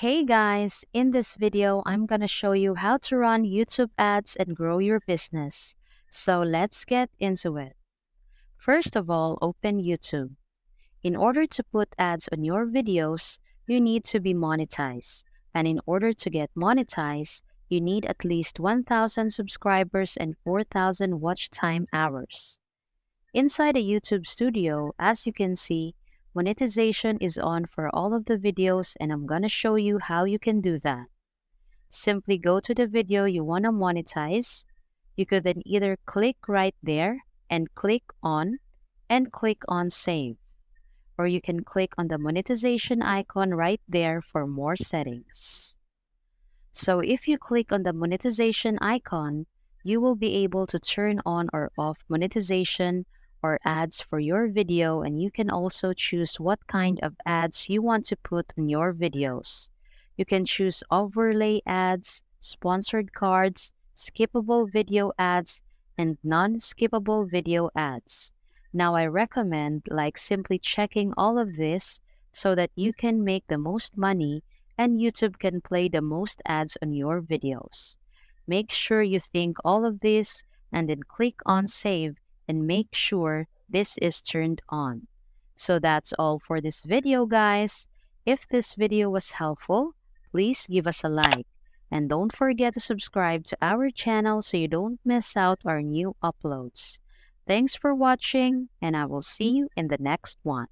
Hey guys, in this video, I'm gonna show you how to run YouTube ads and grow your business. So let's get into it. First of all, open YouTube. In order to put ads on your videos, you need to be monetized. And in order to get monetized, you need at least 1,000 subscribers and 4,000 watch time hours. Inside a YouTube studio, as you can see, monetization is on for all of the videos and I'm gonna show you how you can do that. Simply go to the video you wanna monetize. You could then either click right there and click on save. Or you can click on the monetization icon right there for more settings. So if you click on the monetization icon, you will be able to turn on or off monetization or ads for your video, and you can also choose what kind of ads you want to put in your videos. You can choose overlay ads, sponsored cards, skippable video ads, and non-skippable video ads. Now I recommend simply checking all of this so that you can make the most money and YouTube can play the most ads on your videos. Make sure you think all of this and then click on save and make sure this is turned on. So that's all for this video, guys. If this video was helpful, please give us a like. And don't forget to subscribe to our channel so you don't miss out our new uploads. Thanks for watching, and I will see you in the next one.